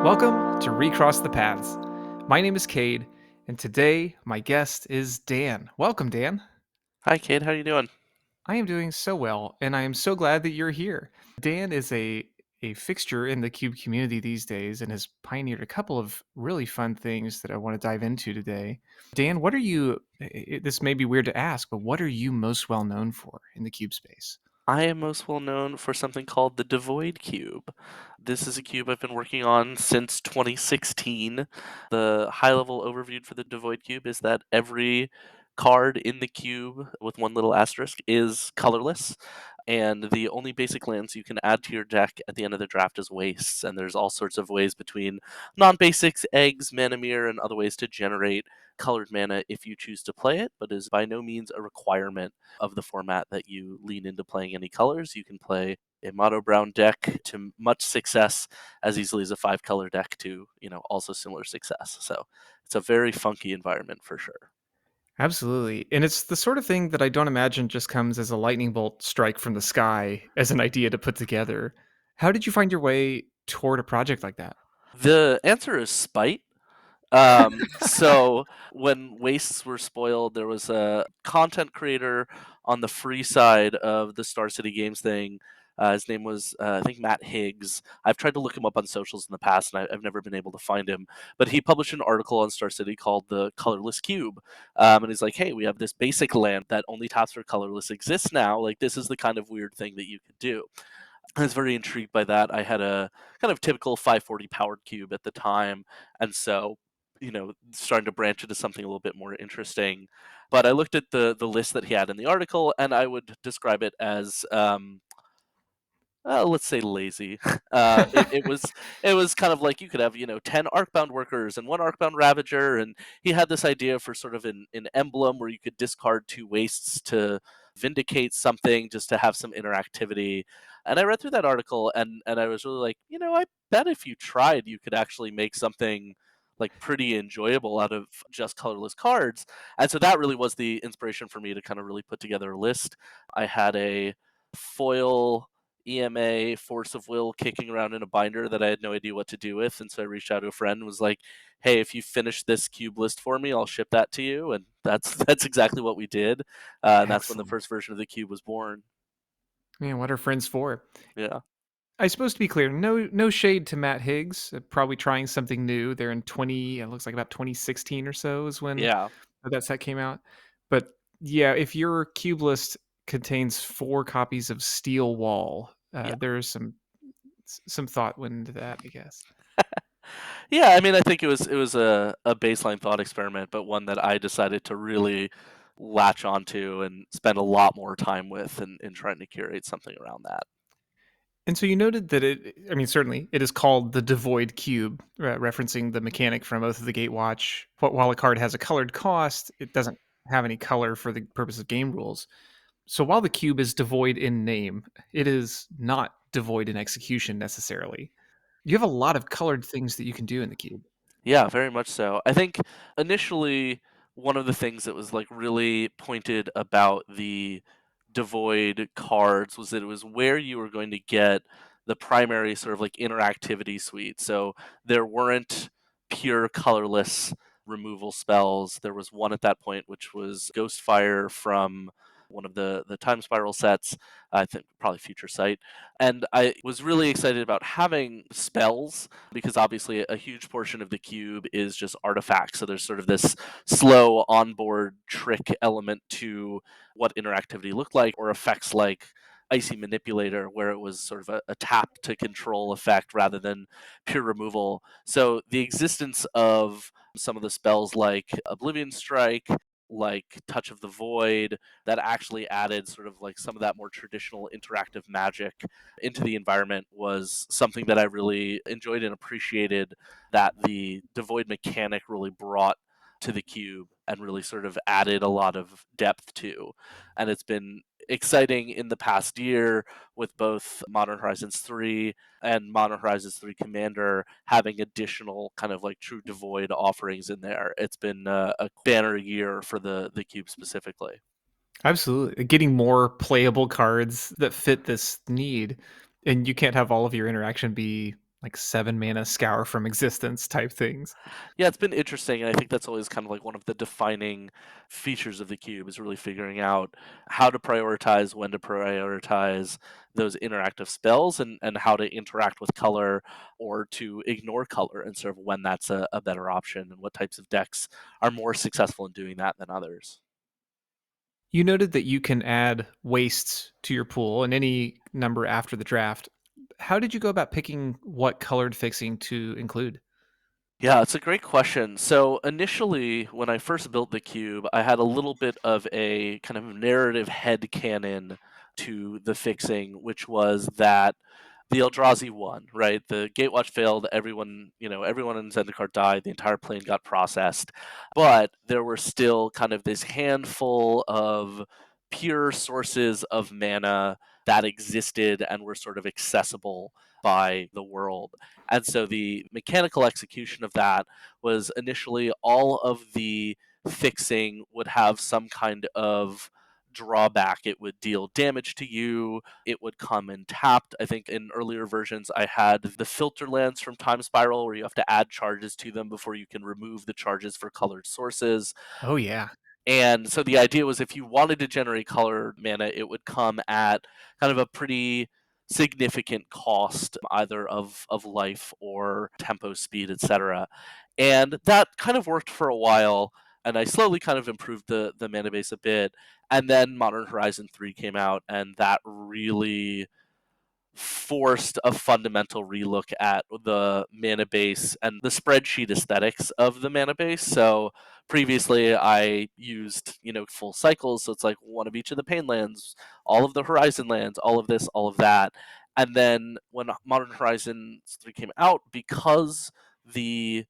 Welcome to Recross the Paths. My name is Cade, and today my guest is Dan. Welcome, Dan. Hi, Kate. How you doing? I am doing so well, and I am so glad that you're here. Dan is a fixture in the Cube community these days and has pioneered a couple of really fun things that I want to dive into today. Dan, what are you, this may be weird to ask, but what are you most well known for in the Cube space? I am most well known for something called the Devoid Cube. This is a cube I've been working on since 2016. The high level overview for the Devoid Cube is that every card in the cube, with one little asterisk, is colorless. And the only basic lands you can add to your deck at the end of the draft is wastes. And there's all sorts of ways between non basics, eggs, Manamir, and other ways to generate colored mana if you choose to play it, but is by no means a requirement of the format that you lean into playing any colors. You can play a mono brown deck to much success as easily as a 5 color deck to, also similar success. So it's a very funky environment for sure. Absolutely. And it's the sort of thing that I don't imagine just comes as a lightning bolt strike from the sky as an idea to put together. How did you find your way toward a project like that? The answer is spite. So when wastes were spoiled, there was a content creator on the free side of the Star City Games thing. His name was, I think, Matt Higgs. I've tried to look him up on socials in the past, and I've never been able to find him. But he published an article on Star City called "The Colorless Cube," and he's like, "Hey, we have this basic land that only taps for colorless exists now. Like, this is the kind of weird thing that you could do." I was very intrigued by that. I had a kind of typical 540 powered cube at the time, and so starting to branch into something a little bit more interesting. But I looked at the list that he had in the article, and I would describe it as let's say lazy. It was kind of like you could have 10 Arcbound workers and one Arcbound Ravager, and he had this idea for sort of an emblem where you could discard 2 wastes to vindicate something, just to have some interactivity. And I read through that article, and I was really like, I bet if you tried, you could actually make something like pretty enjoyable out of just colorless cards. And so that really was the inspiration for me to kind of really put together a list. I had a foil EMA Force of Will kicking around in a binder that I had no idea what to do with, and so I reached out to a friend and was like, "Hey, if you finish this cube list for me, I'll ship that to you." And that's that's exactly what we did, and that's when the Excellent. first version of the cube was born. Man, what are friends for? Yeah, I suppose to be clear, no shade to Matt Higgs. Probably trying something new. They're in 20, it looks like about 2016 or so is when yeah, that set came out. But yeah, if your cube list contains 4 copies of Steel Wall, yeah, there's some thought went into that, I guess. yeah. I mean, I think it was a baseline thought experiment, but one that I decided to really latch onto and spend a lot more time with, and trying to curate something around that. And so you noted that I mean, certainly it is called the Devoid Cube, referencing the mechanic from Oath of the Gatewatch. While a card has a colored cost, it doesn't have any color for the purpose of game rules. So while the cube is devoid in name, it is not devoid in execution necessarily. You have a lot of colored things that you can do in the cube. Yeah, very much so. I think initially one of the things that was like really pointed about the devoid cards was that it was where you were going to get the primary sort of like interactivity suite. So there weren't pure colorless removal spells. There was one at that point which was Ghostfire from one of the time spiral sets. I think probably Future Sight. And I was really excited about having spells because obviously a huge portion of the cube is just artifacts. So there's sort of this slow onboard trick element to what interactivity looked like, or effects like Icy Manipulator, where it was sort of a tap to control effect rather than pure removal. So the existence of some of the spells like Oblivion Strike, like Touch of the Void, that actually added sort of like some of that more traditional interactive magic into the environment was something that I really enjoyed and appreciated, that the devoid mechanic really brought to the cube and really sort of added a lot of depth to. And it's been exciting in the past year with both Modern Horizons 3 and Modern Horizons 3 Commander having additional kind of like true devoid offerings in there. It's been a banner year for the cube specifically. Absolutely. Getting more playable cards that fit this need. And you can't have all of your interaction be like 7 mana scour from existence type things. Yeah, it's been interesting, and I think that's always kind of like one of the defining features of the cube is really figuring out how to prioritize, when to prioritize those interactive spells, and how to interact with color or to ignore color, and sort of when that's a better option, and what types of decks are more successful in doing that than others. You noted that you can add wastes to your pool and any number after the draft. How did you go about picking what colored fixing to include? Yeah, it's a great question. So initially, when I first built the cube, I had a little bit of a kind of narrative head canon to the fixing, which was that the Eldrazi won, right? The Gatewatch failed. Everyone, everyone in Zendikar died. The entire plane got processed, but there were still kind of this handful of pure sources of mana that existed and were sort of accessible by the world. And so the mechanical execution of that was initially all of the fixing would have some kind of drawback. It would deal damage to you, it would come in tapped. I think in earlier versions, I had the filter lands from Time Spiral where you have to add charges to them before you can remove the charges for colored sources. Oh, yeah. And so the idea was if you wanted to generate colored mana, it would come at kind of a pretty significant cost, either of life or tempo, speed, etc. And that kind of worked for a while. And I slowly kind of improved the mana base a bit. And then Modern Horizon 3 came out, and that really forced a fundamental relook at the mana base and the spreadsheet aesthetics of the mana base. So previously I used, full cycles. So it's like one of each of the Pain lands, all of the Horizon lands, all of this, all of that. And then when Modern Horizons 3 came out, because the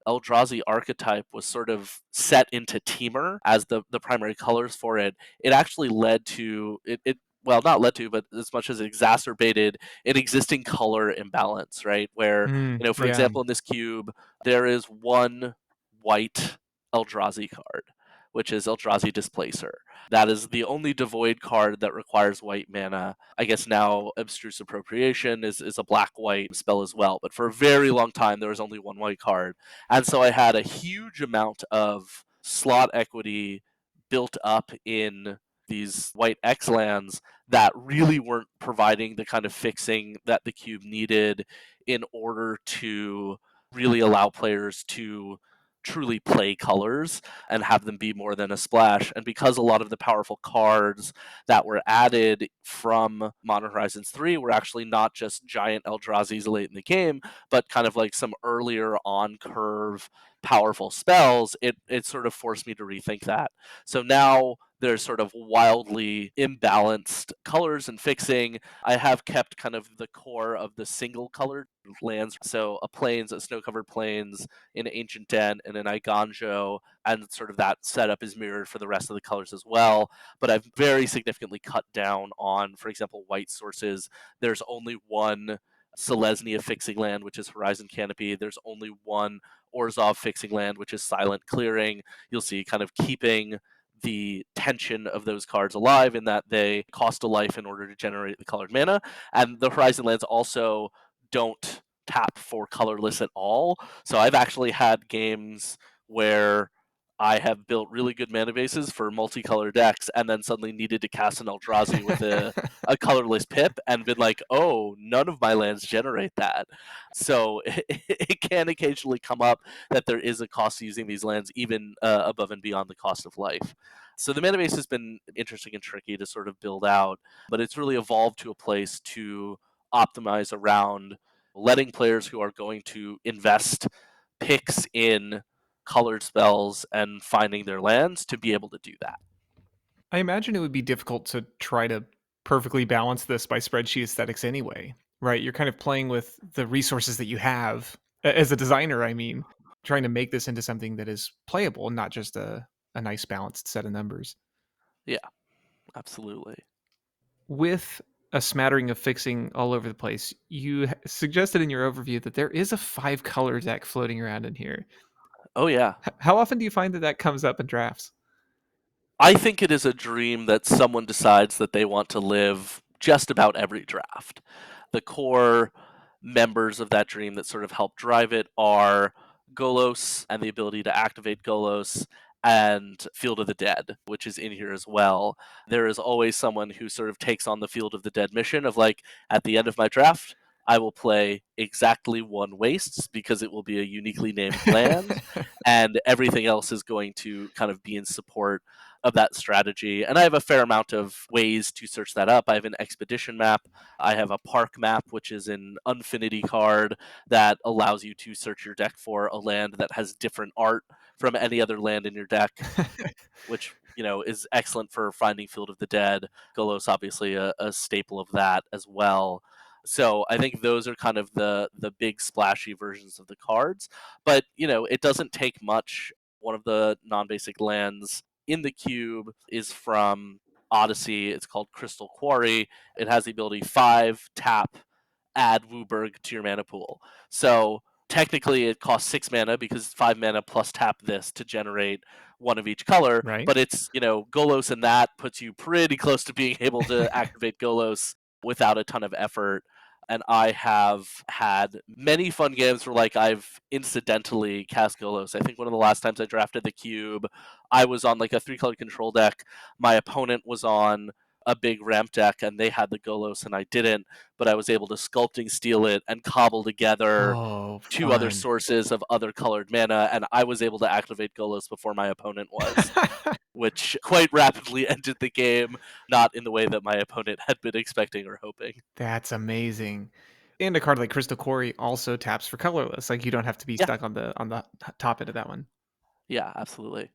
Eldrazi archetype was sort of set into Teamer as the primary colors for it, it actually led to it well, not led to, but as much as it exacerbated an existing color imbalance, right? Where, for Yeah. example, in this cube, there is one white Eldrazi card, which is Eldrazi Displacer. That is the only Devoid card that requires white mana. I guess now Abstruse Appropriation is a black-white spell as well, but for a very long time, there was only one white card. And so I had a huge amount of slot equity built up in these white X lands that really weren't providing the kind of fixing that the cube needed in order to really allow players to truly play colors and have them be more than a splash. And because a lot of the powerful cards that were added from Modern Horizons 3 were actually not just giant Eldrazi's late in the game, but kind of like some earlier on curve powerful spells, it sort of forced me to rethink that. So now there's sort of wildly imbalanced colors and fixing. I have kept kind of the core of the single colored lands. So a snow covered plains, in Ancient Den, and in Iganjo, and sort of that setup is mirrored for the rest of the colors as well. But I've very significantly cut down on, for example, white sources. There's only one Selesnya fixing land, which is Horizon Canopy. There's only one Orzhov fixing land, which is Silent Clearing. You'll see kind of keeping the tension of those cards alive in that they cost a life in order to generate the colored mana. And the Horizon lands also don't tap for colorless at all. So I've actually had games where I have built really good mana bases for multicolor decks and then suddenly needed to cast an Eldrazi with a colorless pip and been like, oh, none of my lands generate that. So it can occasionally come up that there is a cost to using these lands, even above and beyond the cost of life. So the mana base has been interesting and tricky to sort of build out, but it's really evolved to a place to optimize around letting players who are going to invest picks in colored spells and finding their lands to be able to do that. I imagine it would be difficult to try to perfectly balance this by spreadsheet aesthetics anyway, right? You're kind of playing with the resources that you have as a designer, I mean, trying to make this into something that is playable and not just a nice balanced set of numbers. Yeah, absolutely. With a smattering of fixing all over the place, you suggested in your overview that there is a 5 color deck floating around in here. Oh yeah. How often do you find that that comes up in drafts? I think it is a dream that someone decides that they want to live just about every draft. The core members of that dream that sort of help drive it are Golos and the ability to activate Golos, and Field of the Dead, which is in here as well. There is always someone who sort of takes on the Field of the Dead mission of like, at the end of my draft, I will play exactly one Wastes because it will be a uniquely named land, and everything else is going to kind of be in support of that strategy. And I have a fair amount of ways to search that up. I have an expedition map. I have a park map, which is an Unfinity card that allows you to search your deck for a land that has different art from any other land in your deck, which is excellent for finding Field of the Dead. Golos obviously a staple of that as well. So I think those are kind of the big splashy versions of the cards. But it doesn't take much. One of the non-basic lands in the cube is from Odyssey. It's called Crystal Quarry. It has the ability 5 tap, add Wooburg to your mana pool. So technically it costs 6 mana because 5 mana plus tap this to generate one of each color, Right? but it's, Golos, and that puts you pretty close to being able to activate Golos without a ton of effort. And I have had many fun games where like I've incidentally cast Golos. I think one of the last times I drafted the cube, I was on like a 3-color control deck. My opponent was on a big ramp deck and they had the Golos and I didn't, but I was able to sculpting steal it and cobble together Oh, 2 other fun. sources of other colored mana, and I was able to activate Golos before my opponent was, which quite rapidly ended the game, not in the way that my opponent had been expecting or hoping. That's amazing. And a card like Crystal Quarry also taps for colorless. Like you don't have to be Yeah, stuck on the top end of that one. yeah, absolutely.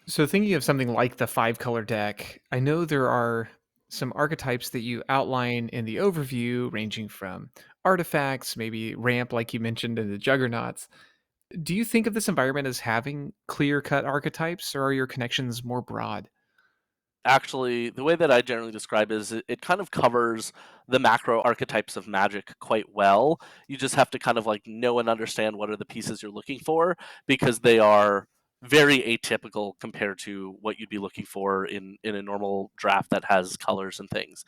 So thinking of something like the 5-color deck, I know there are some archetypes that you outline in the overview, ranging from artifacts, maybe ramp, like you mentioned in the Juggernauts. Do you think of this environment as having clear-cut archetypes, or are your connections more broad? Actually, the way that I generally describe it is it kind of covers the macro archetypes of Magic quite well. You just have to kind of like know and understand what are the pieces you're looking for because they are very atypical compared to what you'd be looking for in a normal draft that has colors and things.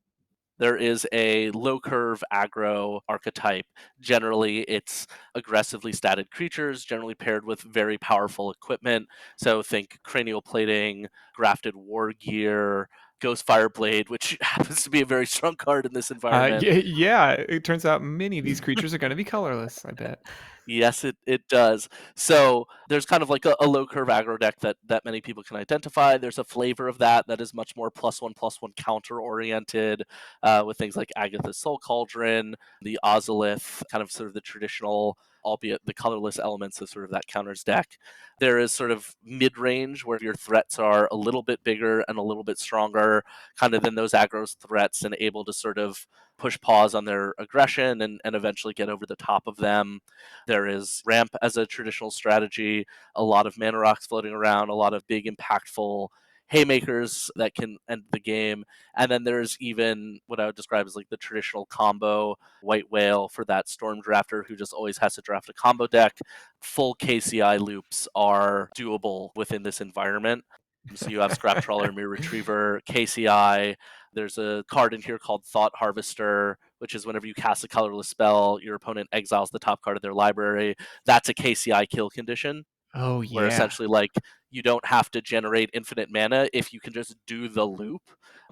There is a low curve aggro archetype. Generally, it's aggressively statted creatures, generally paired with very powerful equipment. So think cranial plating, grafted war gear, Ghost Fireblade, which happens to be a very strong card in this environment. Yeah, it turns out many of these creatures are gonna be colorless, I bet. Yes, it does. So there's kind of like a low curve aggro deck that many people can identify. There's a flavor of that is much more +1/+1 counter oriented, with things like Agatha's Soul Cauldron, the Ozolith, kind of sort of the traditional, albeit the colorless elements of sort of that counters deck. There is sort of mid range where your threats are a little bit bigger and a little bit stronger, kind of than those aggro threats, and able to sort of push pause on their aggression and eventually get over the top of them. There is ramp as a traditional strategy, a lot of mana rocks floating around, a lot of big impactful haymakers that can end the game. And then there's even what I would describe as like the traditional combo white whale for that storm drafter who just always has to draft a combo deck. Full KCI loops are doable within this environment. So you have Scrap Trawler, Mirror Retriever, KCI. There's a card in here called Thought Harvester, which is whenever you cast a colorless spell, your opponent exiles the top card of their library. That's a KCI kill condition, Oh, where yeah. essentially like you don't have to generate infinite mana if you can just do the loop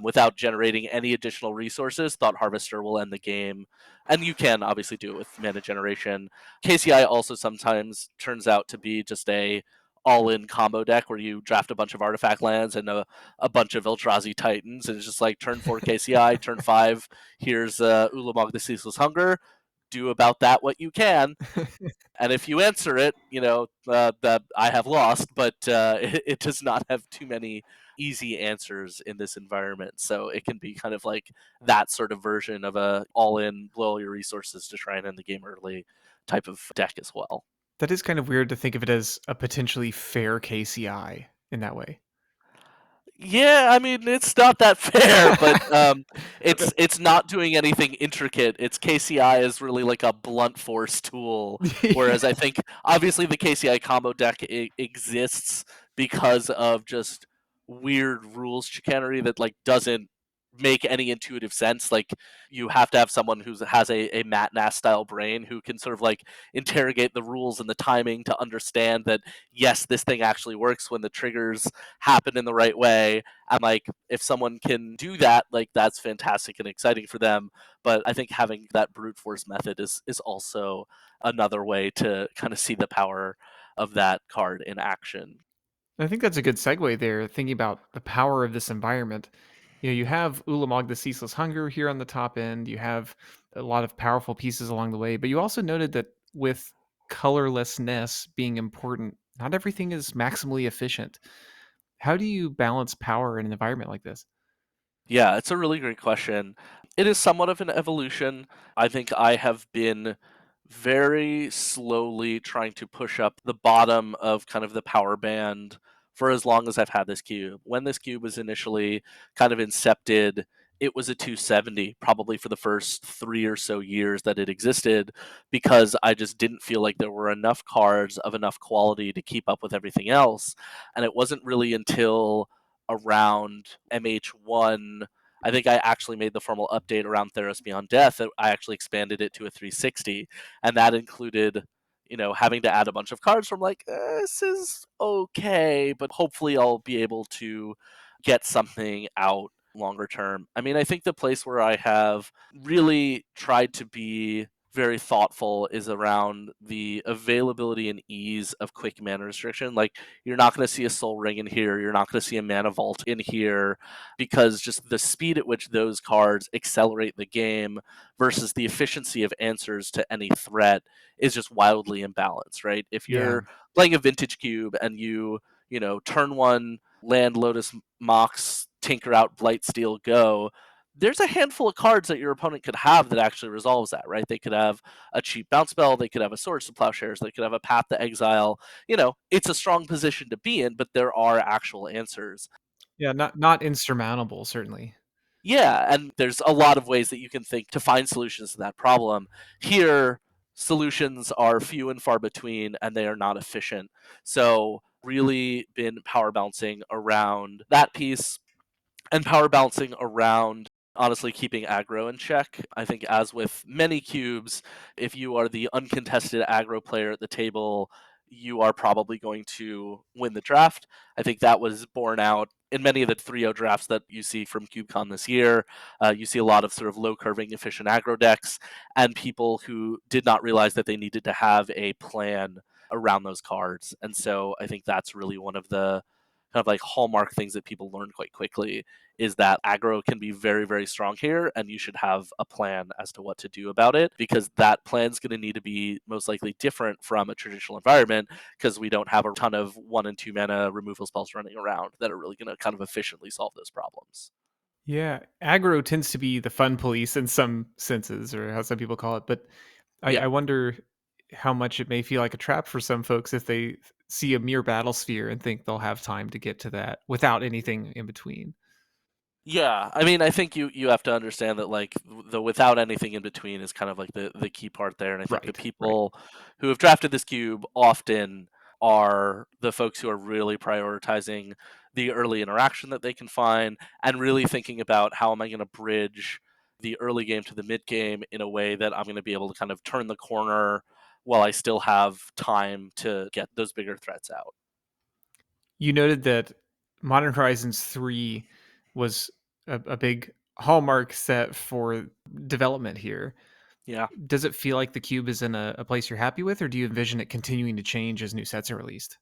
without generating any additional resources. Thought Harvester will end the game, and you can obviously do it with mana generation. KCI also sometimes turns out to be just a all-in combo deck where you draft a bunch of artifact lands and a bunch of Eldrazi Titans, and it's just like turn 4 KCI, turn 5 here's Ulamog the Ceaseless Hunger. Do about that what you can, and if you answer it, that I have lost, but it does not have too many easy answers in this environment. So it can be kind of like that sort of version of a all-in, blow all your resources to try and end the game early type of deck as well. That is kind of weird to think of it as a potentially fair KCI in that way. Yeah, I mean it's not that fair, but But it's not doing anything intricate. Its KCI is really like a blunt force tool, whereas I think obviously the KCI combo deck exists because of just weird rules chicanery that like doesn't make any intuitive sense. Like you have to have someone who has a Matt Nass style brain who can sort of like interrogate the rules and the timing to understand that yes, this thing actually works when the triggers happen in the right way. And like if someone can do that, like that's fantastic and exciting for them. But I think having that brute force method is also another way to kind of see the power of that card in action. I think that's a good segue there, thinking about the power of this environment. You have Ulamog the Ceaseless Hunger here on the top end. You have a lot of powerful pieces along the way, but you also noted that with colorlessness being important, not everything is maximally efficient. How do you balance power in an environment like this? Yeah, it's a really great question. It is somewhat of an evolution. I think I have been very slowly trying to push up the bottom of kind of the power band for as long as I've had this cube. When this cube was initially kind of incepted, it was a 270 probably for the first 3 or so years that it existed because I just didn't feel like there were enough cards of enough quality to keep up with everything else. And it wasn't really until around MH1. I think I actually made the formal update around Theros Beyond Death. I actually expanded it to a 360, and that included, having to add a bunch of cards from like this is okay, but hopefully I'll be able to get something out longer term. I mean, I think the place where I have really tried to be very thoughtful is around the availability and ease of quick mana restriction. Like you're not going to see a soul ring in here, you're not going to see a mana vault in here because just the speed at which those cards accelerate the game versus the efficiency of answers to any threat is just wildly imbalanced, right? If Yeah. you're playing a vintage cube and turn one land Lotus Mox, Tinker Out, Blightsteel, go, there's a handful of cards that your opponent could have that actually resolves that, right? They could have a cheap bounce spell, they could have a Swords to Plowshares, they could have a Path to Exile. It's a strong position to be in, but there are actual answers. Yeah, not insurmountable, certainly. Yeah, and there's a lot of ways that you can think to find solutions to that problem. Here, solutions are few and far between and they are not efficient. So, really been power balancing around that piece and power balancing around honestly keeping aggro in check. I think, as with many cubes, if you are the uncontested aggro player at the table, you are probably going to win the draft. I think that was borne out in many of the 3-0 drafts that you see from CubeCon this year. You see a lot of sort of low curving efficient aggro decks and people who did not realize that they needed to have a plan around those cards. And so I think that's really one of the kind of like hallmark things that people learn quite quickly is that aggro can be very, very strong here, and you should have a plan as to what to do about it because that plan's going to need to be most likely different from a traditional environment because we don't have a ton of 1 and 2 mana removal spells running around that are really going to kind of efficiently solve those problems. Yeah, aggro tends to be the fun police in some senses, or how some people call it. But I Yeah. wonder how much it may feel like a trap for some folks if they see a mere battle sphere and think they'll have time to get to that without anything in between. Yeah, I mean, I think you have to understand that like the without anything in between is kind of like the key part there, and I think the Right, right. people who have drafted this cube often are the folks who are really prioritizing the early interaction that they can find and really thinking about how am I going to bridge the early game to the mid game in a way that I'm going to be able to kind of turn the corner while I still have time to get those bigger threats out. You noted that Modern Horizons 3 was a big hallmark set for development here. Yeah. Does it feel like the cube is in a place you're happy with, or do you envision it continuing to change as new sets are released?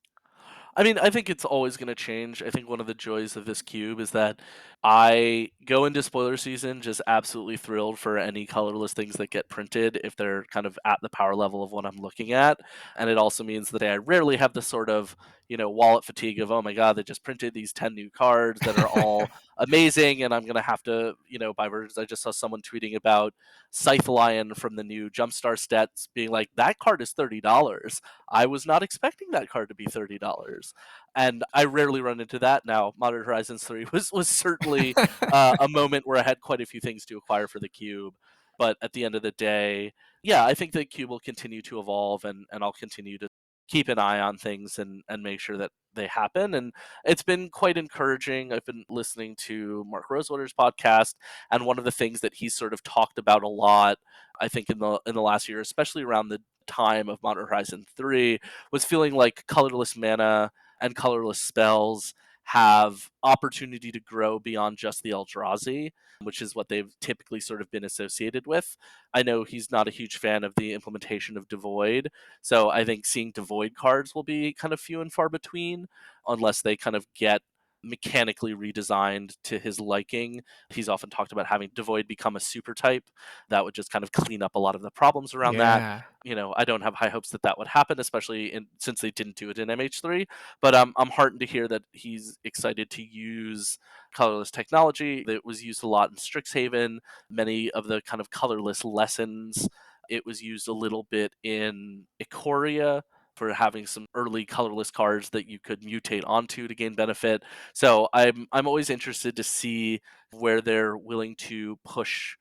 I mean, I think it's always going to change. I think one of the joys of this cube is that I go into spoiler season just absolutely thrilled for any colorless things that get printed if they're kind of at the power level of what I'm looking at. And it also means that I rarely have the sort of, wallet fatigue of, oh my God, they just printed these 10 new cards that are all amazing. And I'm going to have to, buy versions. I just saw someone tweeting about Scythe Lion from the new Jumpstar stats being like, that card is $30. I was not expecting that card to be $30, and I rarely run into that now. Modern Horizons 3 was certainly a moment where I had quite a few things to acquire for the cube, but at the end of the day, yeah, I think the cube will continue to evolve, and I'll continue to keep an eye on things and make sure that they happen. And it's been quite encouraging. I've been listening to Mark Rosewater's podcast, and one of the things that he's sort of talked about a lot, I think in the last year, especially around the time of Modern Horizon 3, was feeling like colorless mana and colorless spells have opportunity to grow beyond just the Eldrazi, which is what they've typically sort of been associated with. I know he's not a huge fan of the implementation of Devoid, so I think seeing Devoid cards will be kind of few and far between unless they kind of get mechanically redesigned to his liking. He's often talked about having Devoid become a super type. That would just kind of clean up a lot of the problems around that. Yeah. I don't have high hopes that that would happen, especially since they didn't do it in MH3. But I'm heartened to hear that he's excited to use colorless technology that was used a lot in Strixhaven. Many of the kind of colorless lessons, it was used a little bit in Ikoria for having some early colorless cards that you could mutate onto to gain benefit. So I'm always interested to see where they're willing to push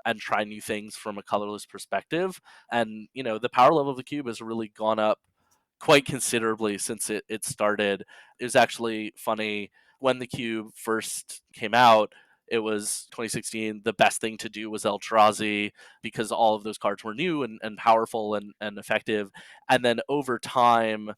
and try new things from a colorless perspective. And the power level of the cube has really gone up quite considerably since it started. It was actually funny when the cube first came out. It was 2016. The best thing to do was Eldrazi because all of those cards were new and powerful and effective. And then over time,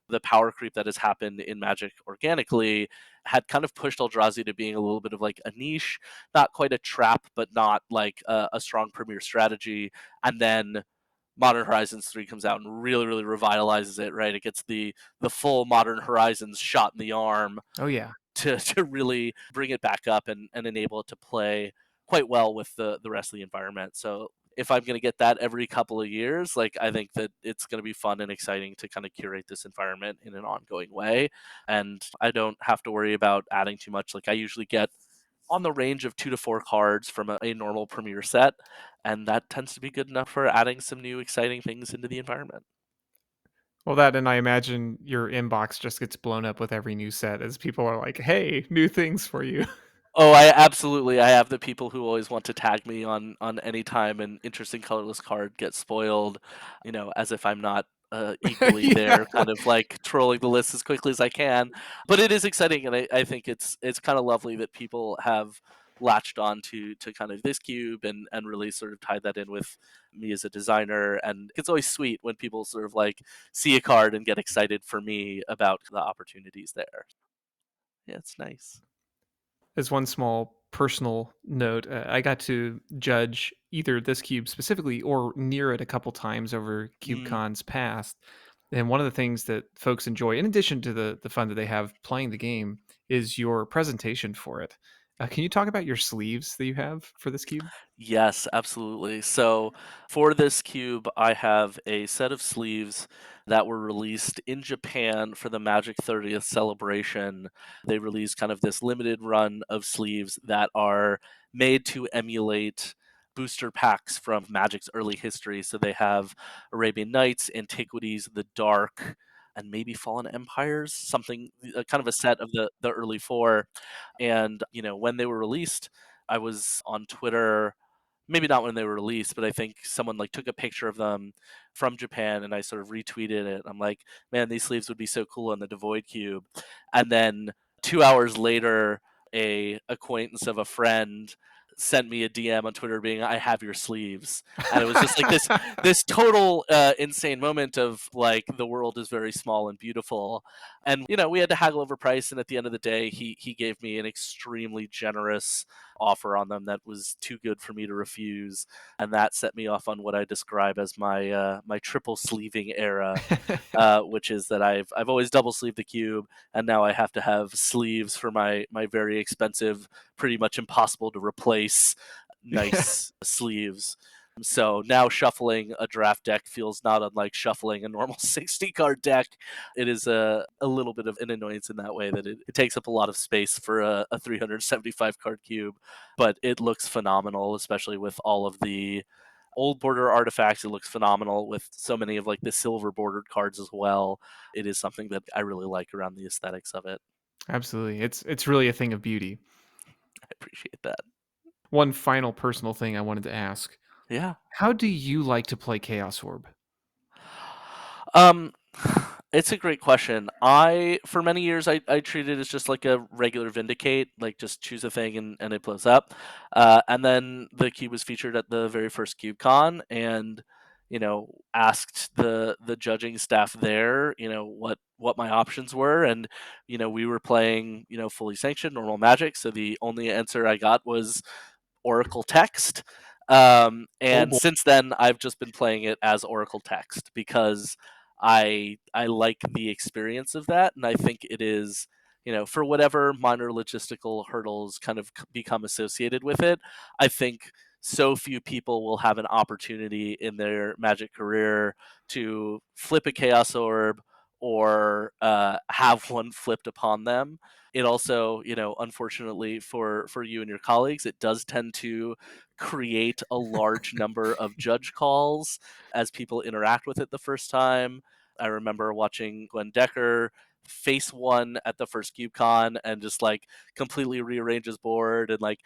the power creep that has happened in Magic organically had kind of pushed Eldrazi to being a little bit of like a niche, not quite a trap, but not like a strong premier strategy. And then Modern Horizons 3 comes out and really, really revitalizes it, right? It gets the full Modern Horizons shot in the arm Oh, yeah. to really bring it back up and enable it to play quite well with the rest of the environment. So if I'm going to get that every couple of years, like I think that it's going to be fun and exciting to kind of curate this environment in an ongoing way. And I don't have to worry about adding too much. Like I usually get on the range of 2 to 4 cards from a normal premiere set, and that tends to be good enough for adding some new exciting things into the environment. Well, that and I imagine your inbox just gets blown up with every new set as people are like, "Hey, new things for you." Oh, I have the people who always want to tag me on any time an interesting colorless card gets spoiled, as if I'm not equally Yeah. there, kind of like trolling the list as quickly as I can. But it is exciting, and I think it's kind of lovely that people have latched on to kind of this cube and really sort of tied that in with me as a designer. And it's always sweet when people sort of like see a card and get excited for me about the opportunities there. Yeah, it's nice. As one small personal note, I got to judge either this cube specifically or near it a couple times over Mm. CubeCons past. And one of the things that folks enjoy, in addition to the fun that they have playing the game, is your presentation for it. Can you talk about your sleeves that you have for this cube? Yes, absolutely. So for this cube, I have a set of sleeves that were released in Japan for the Magic 30th celebration. They released kind of this limited run of sleeves that are made to emulate booster packs from Magic's early history. So they have Arabian Nights, Antiquities, The Dark, and maybe Fallen Empires, something kind of a set of the early four. And when they were released, I was on Twitter, maybe not when they were released, but I think someone like took a picture of them from Japan and I sort of retweeted it. I'm like, man, these sleeves would be so cool on the Devoid Cube. And then 2 hours later, a acquaintance of a friend sent me a DM on Twitter being, I have your sleeves. And it was just like this total insane moment of like the world is very small and beautiful. And we had to haggle over price, and at the end of the day he gave me an extremely generous offer on them that was too good for me to refuse, and that set me off on what I describe as my triple sleeving era, which is that I've always double sleeved the cube, and now I have to have sleeves for my very expensive, pretty much impossible to replace nice sleeves. So now shuffling a draft deck feels not unlike shuffling a normal 60 card deck. It is a little bit of an annoyance in that way that it takes up a lot of space for a 375 card cube, but it looks phenomenal, especially with all of the old border artifacts. It looks phenomenal with so many of like the silver bordered cards as well. It is something that I really like around the aesthetics of it. Absolutely. It's really a thing of beauty. I appreciate that. One final personal thing I wanted to ask. Yeah. How do you like to play Chaos Orb? Um, It's a great question. I for many years I treated it as just like a regular Vindicate, like just choose a thing and it blows up. And then the cube was featured at the very first CubeCon, and asked the judging staff there, what my options were, and we were playing fully sanctioned normal Magic, so the only answer I got was Oracle text. Oh And boy. since then, I've just been playing it as Oracle text because I like the experience of that, and I think it is, for whatever minor logistical hurdles kind of become associated with it. I think so few people will have an opportunity in their Magic career to flip a Chaos Orb or have one flipped upon them. It also, unfortunately for you and your colleagues, it does tend to create a large number of judge calls as people interact with it the first time. I remember watching Glenn Decker face one at the first CubeCon and just like completely rearrange his board and like,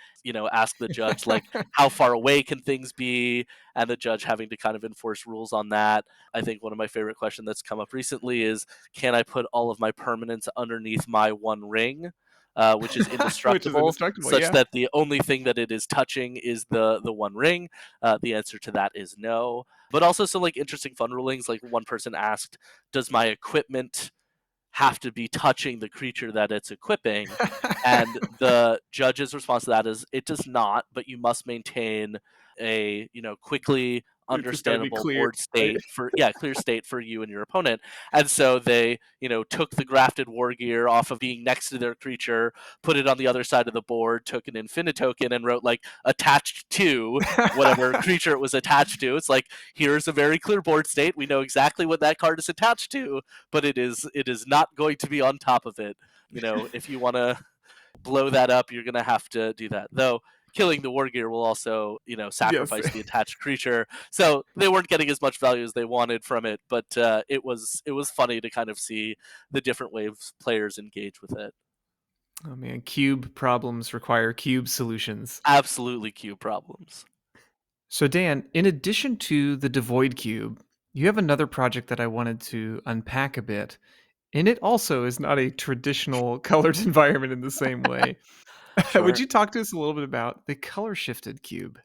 ask the judge like how far away can things be, and the judge having to kind of enforce rules on that. I think one of my favorite questions that's come up recently is, can I put all of my permanents underneath my one ring? Which is Which is indestructible, indestructible, such yeah. that the only thing that it is touching is the one ring. The answer to that is no. But also some like interesting fun rulings. Like one person asked, "Does my equipment have to be touching the creature that it's equipping?" And the judge's response to that is, it does not, but you must maintain a quickly It's just gotta be understandable clear, board right? state for clear state for you and your opponent. And so they took the grafted war gear off of being next to their creature, put it on the other side of the board, took an infinite token and wrote like attached to whatever creature it was attached to. It's like, here's a very clear board state, we know exactly what that card is attached to, but it is not going to be on top of it. If you want to blow that up, you're going to have to do that. Though killing the war gear will also, Yes. sacrifice the attached creature. So they weren't getting as much value as they wanted from it, but it was funny to kind of see the different ways players engage with it. Oh man, cube problems require cube solutions. Absolutely cube problems. So Dan, in addition to the Devoid Cube, you have another project that I wanted to unpack a bit. And it also is not a traditional colored environment in the same way. Would Sure. you talk to us a little bit about the color shifted cube?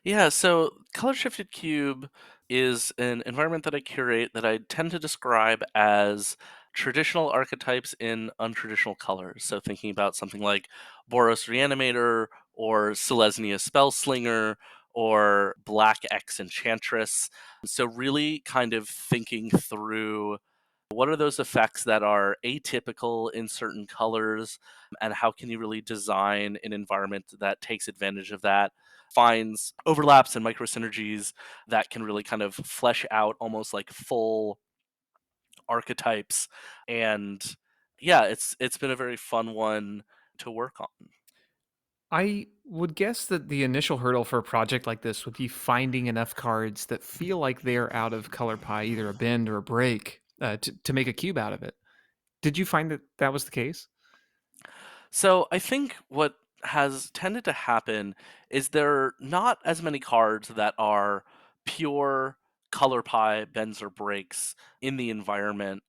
Yeah, so Colorshifted Cube is an environment that I curate that I tend to describe as traditional archetypes in untraditional colors. So thinking about something like Boros Reanimator or Selesnya Spellslinger or Black X Enchantress. So really kind of thinking through what are those effects that are atypical in certain colors, and how can you really design an environment that takes advantage of that, finds overlaps and micro synergies that can really kind of flesh out almost like full archetypes. And yeah, it's been a very fun one to work on. I would guess that the initial hurdle for a project like this would be finding enough cards that feel like they're out of color pie, either a bend or a break, to make a cube out of it. Did you find that that was the case? So I think what has tended to happen is there are not as many cards that are pure color pie bends or breaks in the environment.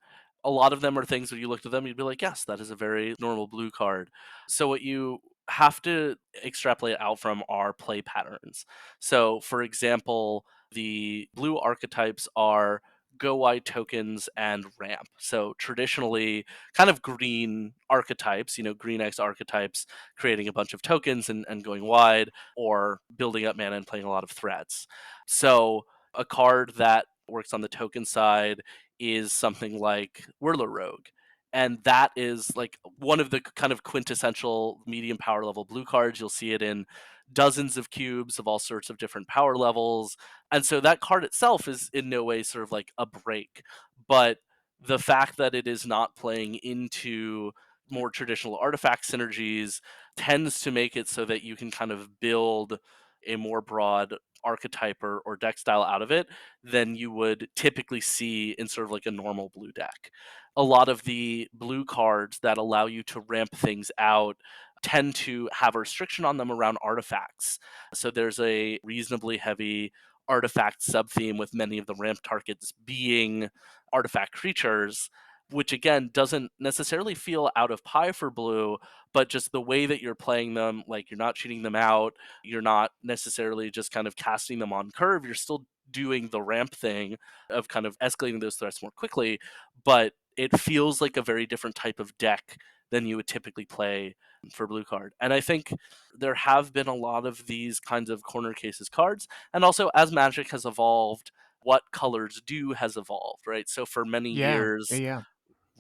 A lot of them are things when you looked at them, you'd be like, yes, that is a very normal blue card. So what you have to extrapolate out from are play patterns. So for example, the blue archetypes are go wide tokens and ramp. So traditionally kind of green archetypes, green X archetypes, creating a bunch of tokens and going wide, or building up mana and playing a lot of threats. So a card that works on the token side is something like Whirler Rogue. And that is like one of the kind of quintessential medium power level blue cards. You'll see it in dozens of cubes of all sorts of different power levels. And so that card itself is in no way sort of like a break. But the fact that it is not playing into more traditional artifact synergies tends to make it so that you can kind of build a more broad archetype or deck style out of it than you would typically see in sort of like a normal blue deck. A lot of the blue cards that allow you to ramp things out tend to have a restriction on them around artifacts. So there's a reasonably heavy artifact sub theme with many of the ramp targets being artifact creatures, which again doesn't necessarily feel out of pie for blue, but just the way that you're playing them, like you're not cheating them out, you're not necessarily just kind of casting them on curve, you're still doing the ramp thing of kind of escalating those threats more quickly, but it feels like a very different type of deck than you would typically play for blue card. And I think there have been a lot of these kinds of corner cases cards. And also, as Magic has evolved, what colors do has evolved, right? So for many Yeah. Yeah, years, yeah.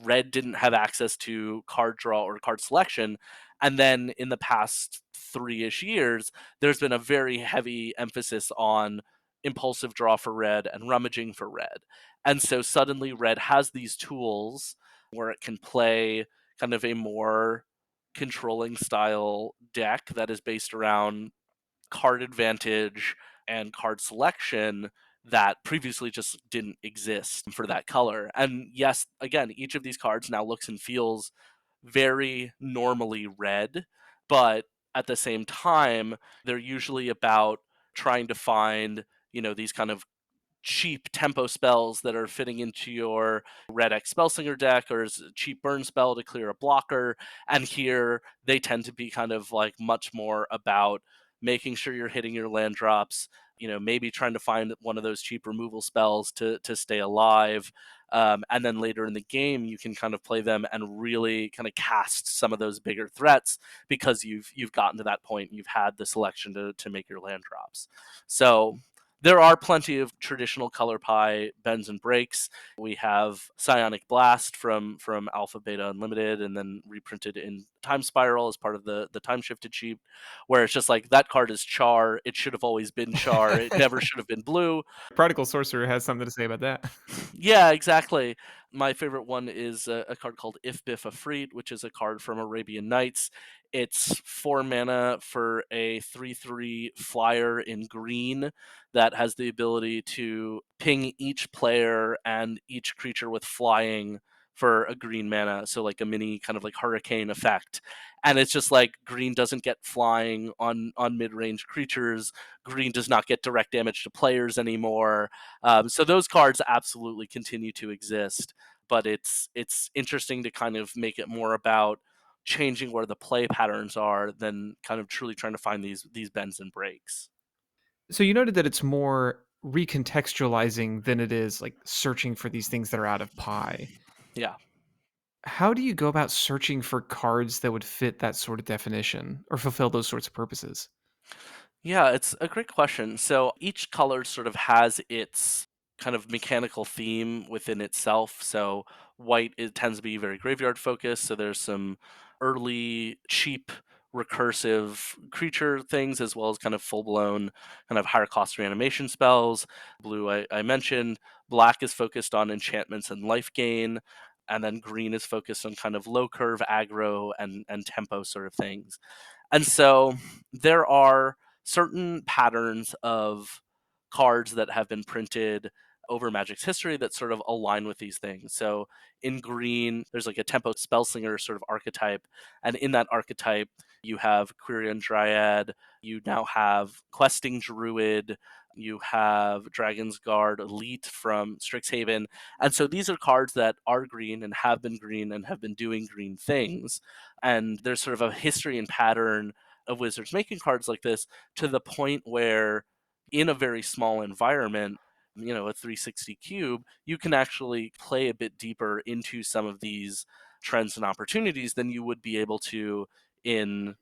red didn't have access to card draw or card selection. And then in the past 3-ish years, there's been a very heavy emphasis on impulsive draw for red and rummaging for red. And so suddenly red has these tools where it can play kind of a more controlling style deck that is based around card advantage and card selection that previously just didn't exist for that color. And yes, again, each of these cards now looks and feels very normally red, but at the same time, they're usually about trying to find, these kind of cheap tempo spells that are fitting into your red X Spellslinger deck, or as a cheap burn spell to clear a blocker. And here they tend to be kind of like much more about making sure you're hitting your land drops, maybe trying to find one of those cheap removal spells to stay alive. And then later in the game, you can kind of play them and really kind of cast some of those bigger threats because you've gotten to that point. You've had the selection to make your land drops. So there are plenty of traditional color pie bends and breaks. We have Psionic Blast from Alpha Beta Unlimited, and then reprinted in Time Spiral as part of the Time Shifted Sheep, where it's just like that card is Char. It should have always been Char. It never should have been blue. Prodigal Sorcerer has something to say about that. Yeah, exactly. My favorite one is a card called If Biff Afreet, which is a card from Arabian Nights. It's 4 mana for a 3/3 flyer in green that has the ability to ping each player and each creature with flying for a green mana. So, like a mini kind of like hurricane effect. And it's just like green doesn't get flying on mid range creatures. Green does not get direct damage to players anymore. So those cards absolutely continue to exist, but it's interesting to kind of make it more about changing where the play patterns are than kind of truly trying to find these bends and breaks. So you noted that it's more recontextualizing than it is like searching for these things that are out of pie. Yeah. How do you go about searching for cards that would fit that sort of definition or fulfill those sorts of purposes? Yeah, it's a great question. So each color sort of has its kind of mechanical theme within itself. So white, it tends to be very graveyard focused. So there's some early cheap recursive creature things as well as kind of full blown kind of higher cost reanimation spells. Blue I mentioned. Black is focused on enchantments and life gain. And then green is focused on kind of low curve aggro and tempo sort of things. And so there are certain patterns of cards that have been printed over Magic's history that sort of align with these things. So in green, there's like a tempo spellslinger sort of archetype. And in that archetype, you have Quirion Dryad, you now have Questing Druid, you have Dragon's Guard Elite from Strixhaven. And so these are cards that are green and have been doing green things. And there's sort of a history and pattern of Wizards making cards like this to the point where, in a very small environment, a 360 cube, you can actually play a bit deeper into some of these trends and opportunities than you would be able to in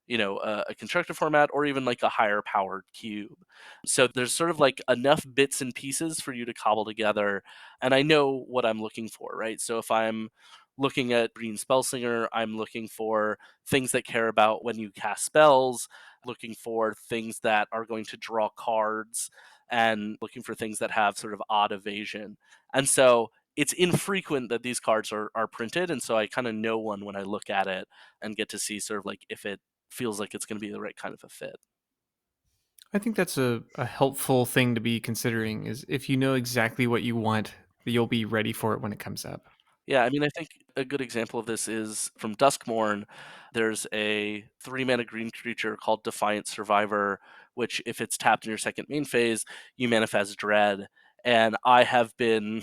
a constructed format or even like a higher powered cube. So there's sort of like enough bits and pieces for you to cobble together. And I know what I'm looking for, right? So if I'm looking at Green Spellslinger, I'm looking for things that care about when you cast spells, looking for things that are going to draw cards, and looking for things that have sort of odd evasion. And so it's infrequent that these cards are printed. And so I kind of know one when I look at it and get to see sort of like if it feels like it's going to be the right kind of a fit. I think that's a helpful thing to be considering is if you know exactly what you want, you'll be ready for it when it comes up. Yeah, I mean, I think a good example of this is from Duskmorn. There's a 3 mana green creature called Defiant Survivor, which if it's tapped in your second main phase, you manifest Dread. And I have been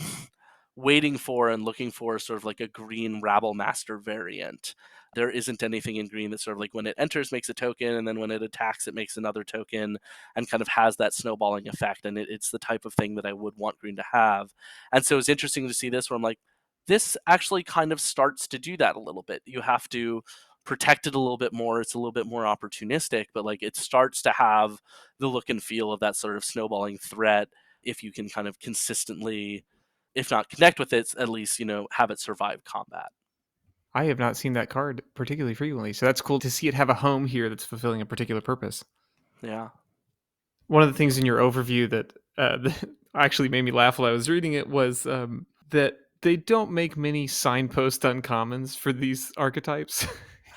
waiting for and looking for sort of like a green Rabble Master variant. There isn't anything in green that sort of like when it enters makes a token, and then when it attacks it makes another token, and kind of has that snowballing effect. And it's the type of thing that I would want green to have. And so it's interesting to see this where I'm like, this actually kind of starts to do that a little bit. You have to protect it a little bit more. It's a little bit more opportunistic, but like it starts to have the look and feel of that sort of snowballing threat if you can kind of consistently, if not connect with it, at least, have it survive combat. I have not seen that card particularly frequently, so that's cool to see it have a home here that's fulfilling a particular purpose. Yeah. One of the things in your overview that that actually made me laugh while I was reading it was that they don't make many signpost uncommons for these archetypes.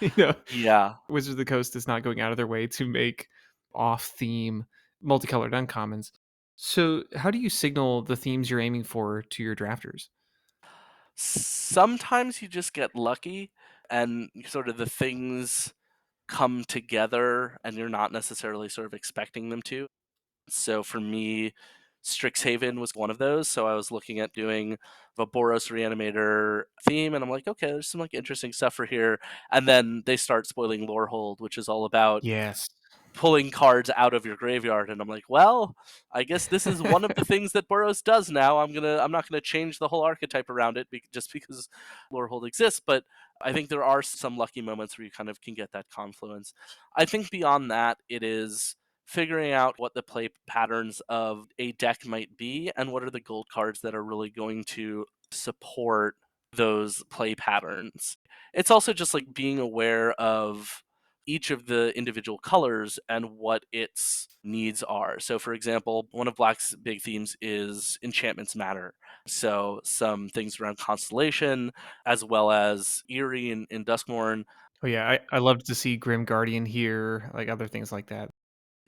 you know, Yeah. Wizards of the Coast is not going out of their way to make off-theme multicolored uncommons. So, how do you signal the themes you're aiming for to your drafters? Sometimes you just get lucky and sort of the things come together and you're not necessarily sort of expecting them to. So for me, Strixhaven was one of those. So I was looking at doing the Boros Reanimator theme, and I'm like, okay, there's some like interesting stuff for here. And then they start spoiling Lorehold, which is all about Yes. pulling cards out of your graveyard, and I'm like, well, I guess this is one of the things that Boros does now. I'm not gonna change the whole archetype around it just because Lorehold exists, but I think there are some lucky moments where you kind of can get that confluence. I think beyond that, it is figuring out what the play patterns of a deck might be and what are the gold cards that are really going to support those play patterns. It's also just like being aware of each of the individual colors and what its needs are. So, for example, one of Black's big themes is enchantments matter. So, some things around constellation, as well as Eerie and Duskmorn. Oh yeah, I loved to see Grim Guardian here, like other things like that.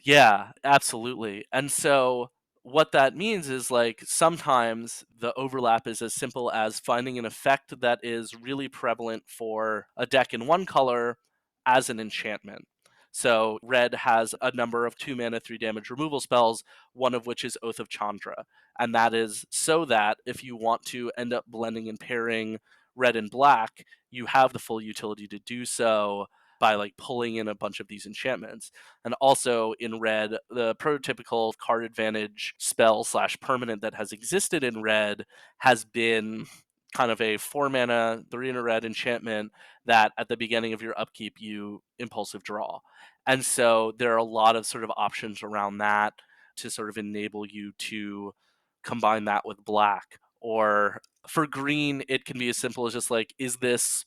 Yeah, absolutely. And so what that means is like sometimes the overlap is as simple as finding an effect that is really prevalent for a deck in one color as an enchantment. So red has a number of 2 mana, 3 damage removal spells, one of which is Oath of Chandra. And that is so that if you want to end up blending and pairing red and black, you have the full utility to do so by like pulling in a bunch of these enchantments. And also in red, the prototypical card advantage spell slash permanent that has existed in red has been kind of a 4 mana, 3 in a red enchantment that at the beginning of your upkeep you impulsive draw. And so there are a lot of sort of options around that to sort of enable you to combine that with black. Or for green, it can be as simple as just like, is this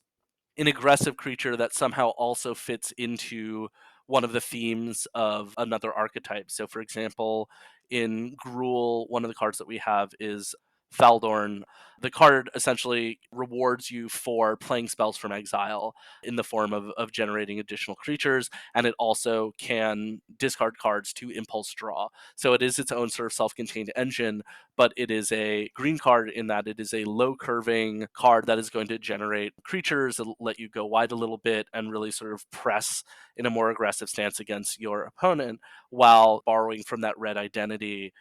an aggressive creature that somehow also fits into one of the themes of another archetype. So, for example, in Gruul, one of the cards that we have is Faldorn. The card essentially rewards you for playing spells from exile in the form of generating additional creatures, and it also can discard cards to impulse draw. So it is its own sort of self contained engine, but it is a green card in that it is a low curving card that is going to generate creatures that let you go wide a little bit and really sort of press in a more aggressive stance against your opponent while borrowing from that red identity.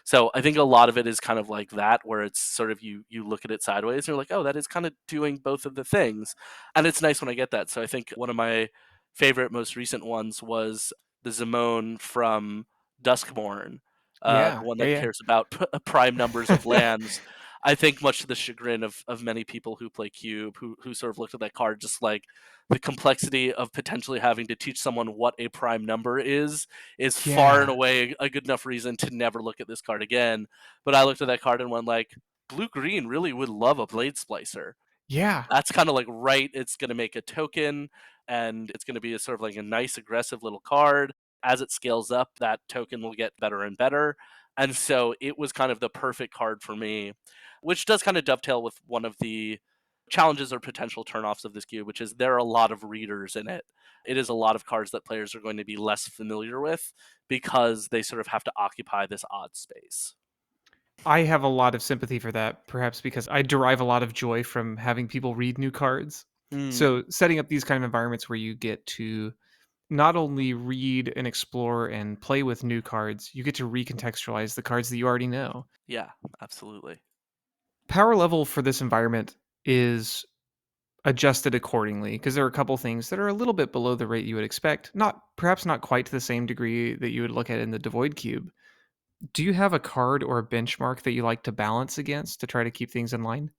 So I think a lot of it is kind of like that, where it's sort of you look at it sideways and you're like, oh, that is kind of doing both of the things. And it's nice when I get that. So I think one of my favorite most recent ones was the Zimone from Duskborn, Yeah, one that yeah, cares about prime numbers of yeah. lands. I think much to the chagrin of many people who play Cube, who sort of looked at that card, just like the complexity of potentially having to teach someone what a prime number is far and Yeah, away a good enough reason to never look at this card again. But I looked at that card and went like, blue green really would love a blade splicer. yeah. That's kind of like right. It's going to make a token, and it's going to be a sort of like a nice aggressive little card. As it scales up, that token will get better and better. And so it was kind of the perfect card for me, which does kind of dovetail with one of the challenges or potential turnoffs of this cube, which is there are a lot of readers in it. It is a lot of cards that players are going to be less familiar with because they sort of have to occupy this odd space. I have a lot of sympathy for that, perhaps because I derive a lot of joy from having people read new cards. Mm, So, setting up these kind of environments where you get to not only read and explore and play with new cards, you get to recontextualize the cards that you already know. Yeah, absolutely. Power level for this environment is adjusted accordingly because there are a couple things that are a little bit below the rate you would expect. Not perhaps not quite to the same degree that you would look at in the Devoid Cube. Do you have a card or a benchmark that you like to balance against to try to keep things in line?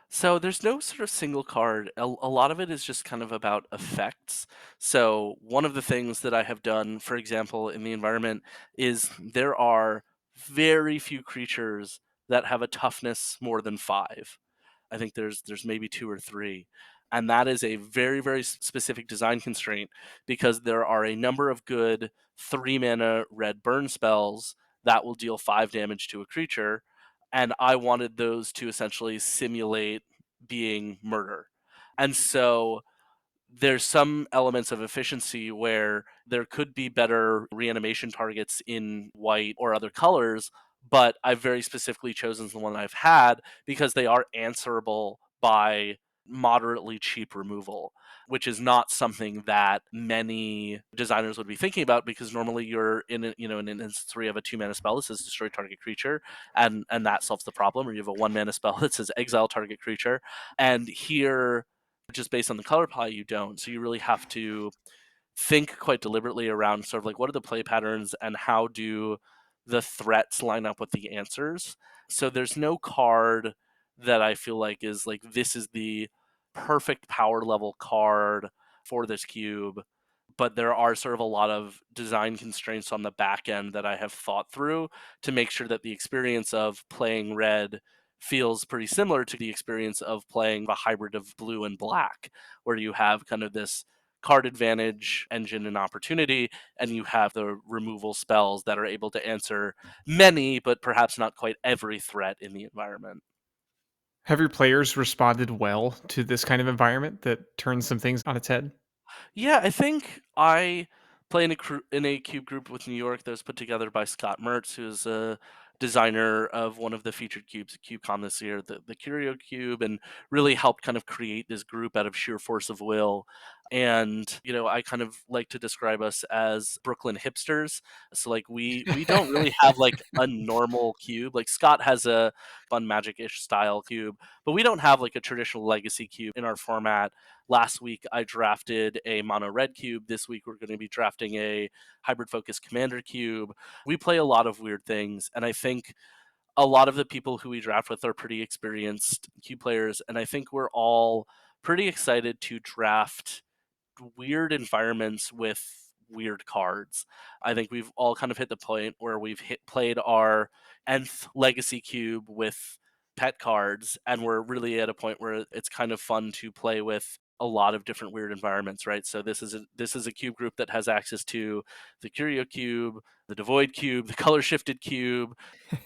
So there's no sort of single card. A lot of it is just kind of about effects. So one of the things that I have done, for example, in the environment is there are very few creatures that have a toughness more than 5. I think there's maybe 2 or 3. And that is a very, very specific design constraint because there are a number of good 3 mana red burn spells that will deal 5 damage to a creature, and I wanted those to essentially simulate being murder. And so there's some elements of efficiency where there could be better reanimation targets in white or other colors, but I've very specifically chosen the one I've had because they are answerable by moderately cheap removal, which is not something that many designers would be thinking about because normally you're in an instance where you have a 2 mana spell that says destroy target creature, and that solves the problem, or you have a 1 mana spell that says exile target creature. And here, just based on the color palette, you don't. So you really have to think quite deliberately around sort of like what are the play patterns and how do the threats line up with the answers. So there's no card that I feel like is like this is the perfect power level card for this cube, but there are sort of a lot of design constraints on the back end that I have thought through to make sure that the experience of playing red feels pretty similar to the experience of playing a hybrid of blue and black, where you have kind of this card advantage engine and opportunity, and you have the removal spells that are able to answer many, but perhaps not quite every threat in the environment. Have your players responded well to this kind of environment that turns some things on its head? Yeah, I think I play in a cube group with New York that was put together by Scott Mertz, who's a designer of one of the featured cubes at CubeCon this year, the Curio Cube, and really helped kind of create this group out of sheer force of will. And I kind of like to describe us as Brooklyn hipsters. So like we don't really have like a normal cube. Like Scott has a fun magic-ish style cube, but we don't have like a traditional legacy cube in our format. Last week, I drafted a mono red cube. This week, we're going to be drafting a hybrid focus commander cube. We play a lot of weird things, and I think a lot of the people who we draft with are pretty experienced cube players, and I think we're all pretty excited to draft weird environments with weird cards. I think we've all kind of hit the point where we've played our nth legacy cube with pet cards, and we're really at a point where it's kind of fun to play with a lot of different weird environments, right? So this is a cube group that has access to the Curio Cube, the Devoid Cube, the Color Shifted Cube.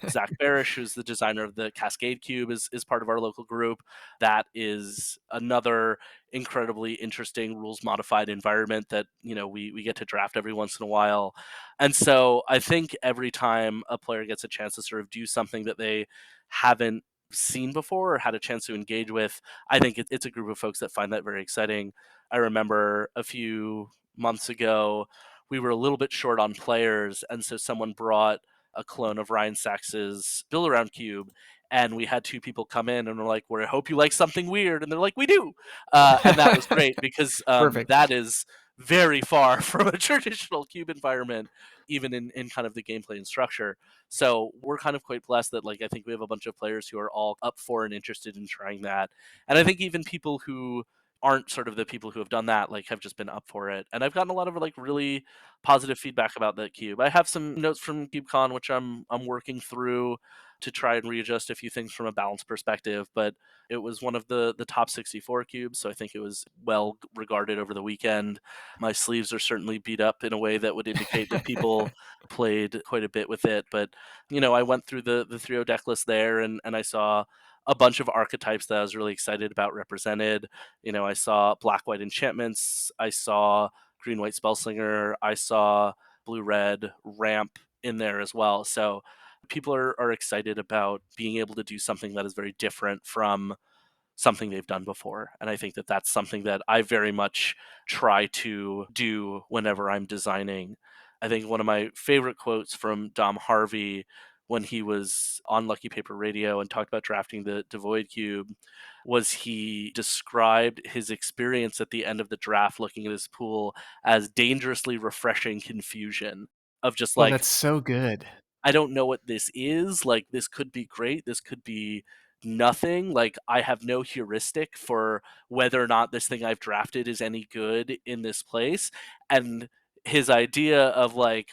Zach Barish, who's the designer of the Cascade Cube, is part of our local group. That is another incredibly interesting rules modified environment that we get to draft every once in a while. And so I think every time a player gets a chance to sort of do something that they haven't seen before or had a chance to engage with, I think it's a group of folks that find that very exciting. I remember a few months ago we were a little bit short on players, and so someone brought a clone of Ryan Sachs's Build Around Cube, and we had 2 people come in and were like, "We hope you like something weird," and they're like, "We do," and that was great because Perfect. that is very far from a traditional cube environment, even in kind of the gameplay and structure. So we're kind of quite blessed that like I think we have a bunch of players who are all up for and interested in trying that, and I think even people who aren't sort of the people who have done that like have just been up for it, and I've gotten a lot of like really positive feedback about that cube. I have some notes from KubeCon which I'm working through to try and readjust a few things from a balance perspective, but it was one of the top 64 cubes, so I think it was well regarded over the weekend. My sleeves are certainly beat up in a way that would indicate that people played quite a bit with it, but I went through the 3 deck list there, and I saw a bunch of archetypes that I was really excited about represented. I saw black white enchantments, I saw green white spellslinger, I saw blue red ramp in there as well. So people are excited about being able to do something that is very different from something they've done before. And I think that that's something that I very much try to do whenever I'm designing. I think one of my favorite quotes from Dom Harvey when he was on Lucky Paper Radio and talked about drafting the Devoid Cube was he described his experience at the end of the draft looking at his pool as dangerously refreshing confusion of just Oh, like, that's so good. I don't know what this is. Like, this could be great. This could be nothing. Like, I have no heuristic for whether or not this thing I've drafted is any good in this place. And his idea of like,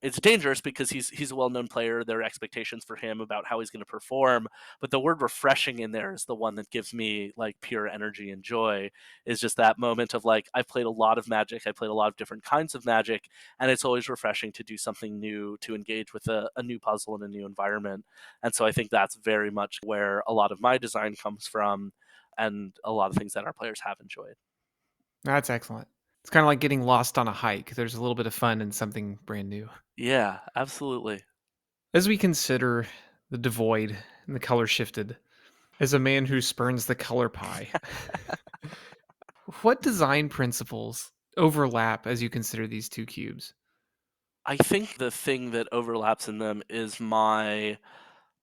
it's dangerous because he's a well-known player. There are expectations for him about how he's going to perform, but the word refreshing in there is the one that gives me like pure energy and joy. Is just that moment of like, I've played a lot of Magic. I played a lot of different kinds of Magic, and it's always refreshing to do something new, to engage with a new puzzle in a new environment. And so I think that's very much where a lot of my design comes from, and a lot of things that our players have enjoyed. That's excellent. It's kinda like getting lost on a hike. There's a little bit of fun in something brand new. Yeah, absolutely. As we consider the devoid and the color shifted, as a man who spurns the color pie, what design principles overlap as you consider these 2 cubes? I think the thing that overlaps in them is my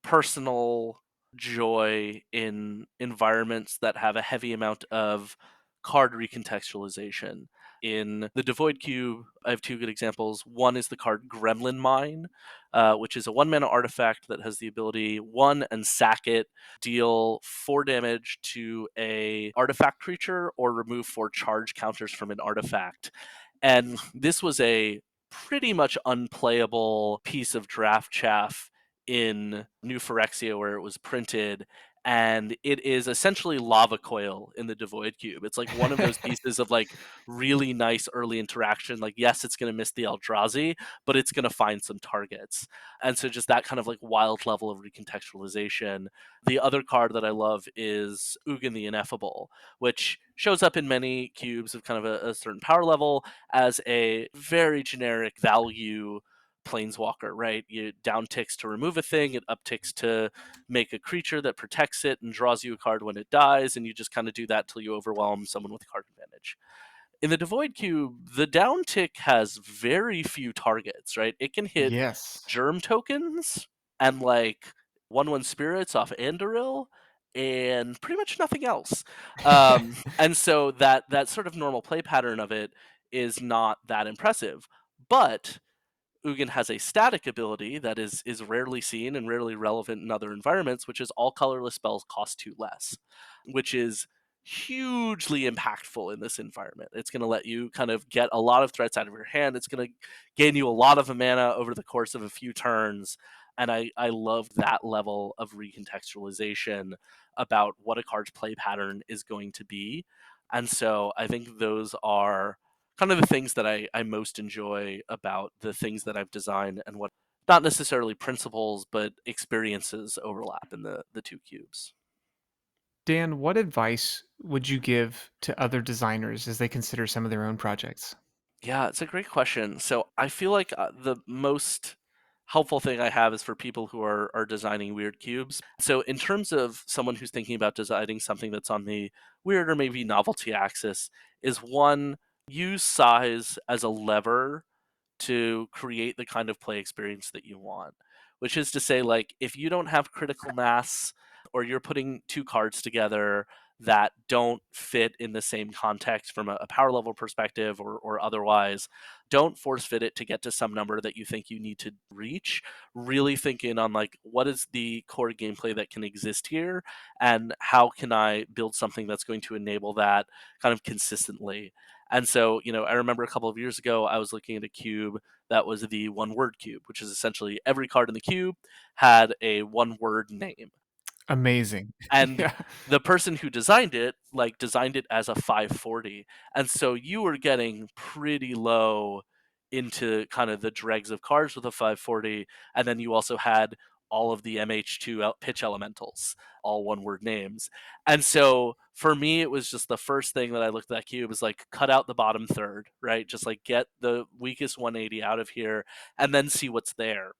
personal joy in environments that have a heavy amount of card recontextualization. In the Devoid Cube, I have two good examples. One is the card Gremlin Mine, which is a 1 mana artifact that has the ability one and sack it, deal 4 damage to a artifact creature, or remove 4 charge counters from an artifact. And this was a pretty much unplayable piece of draft chaff in New Phyrexia where it was printed, and it is essentially lava coil in the Devoid Cube. It's like one of those pieces of like really nice early interaction. Like, yes, it's going to miss the Eldrazi, but it's going to find some targets. And so, just that kind of like wild level of recontextualization. The other card that I love is Ugin the Ineffable, which shows up in many cubes of kind of a certain power level as a very generic value planeswalker, right? You down ticks to remove a thing, it upticks to make a creature that protects it and draws you a card when it dies, and you just kind of do that till you overwhelm someone with card advantage. In the Devoid Cube, the down tick has very few targets, right? It can hit Yes. germ tokens and like 1/1 spirits off Andoril and pretty much nothing else. And so that sort of normal play pattern of it is not that impressive. But Ugin has a static ability that is rarely seen and rarely relevant in other environments, which is all colorless spells cost 2 less, which is hugely impactful in this environment. It's going to let you kind of get a lot of threats out of your hand. It's going to gain you a lot of mana over the course of a few turns. And I love that level of recontextualization about what a card's play pattern is going to be. And so I think those are kind of the things that I most enjoy about the things that I've designed, and what not necessarily principles but experiences overlap in the two cubes. Dan, what advice would you give to other designers as they consider some of their own projects? Yeah, it's a great question. So I feel like the most helpful thing I have is for people who are designing weird cubes. So in terms of someone who's thinking about designing something that's on the weird or maybe novelty axis, is one, use size as a lever to create the kind of play experience that you want. Which is to say, like, if you don't have critical mass, or you're putting two cards together that don't fit in the same context from a power level perspective, or otherwise, don't force fit it to get to some number that you think you need to reach. Really think in on like, what is the core gameplay that can exist here, and how can I build something that's going to enable that kind of consistently. And so, I remember a couple of years ago, I was looking at a cube that was the one word cube, which is essentially every card in the cube had a one word name. Amazing. And Yeah. the person who designed it, like, designed it as a 540. And so you were getting pretty low into kind of the dregs of cards with a 540. And then you also had all of the MH2 pitch elementals, all one word names. And so for me, it was just the first thing that I looked at that cube is like, cut out the bottom third, right? Just like get the weakest 180 out of here and then see what's there,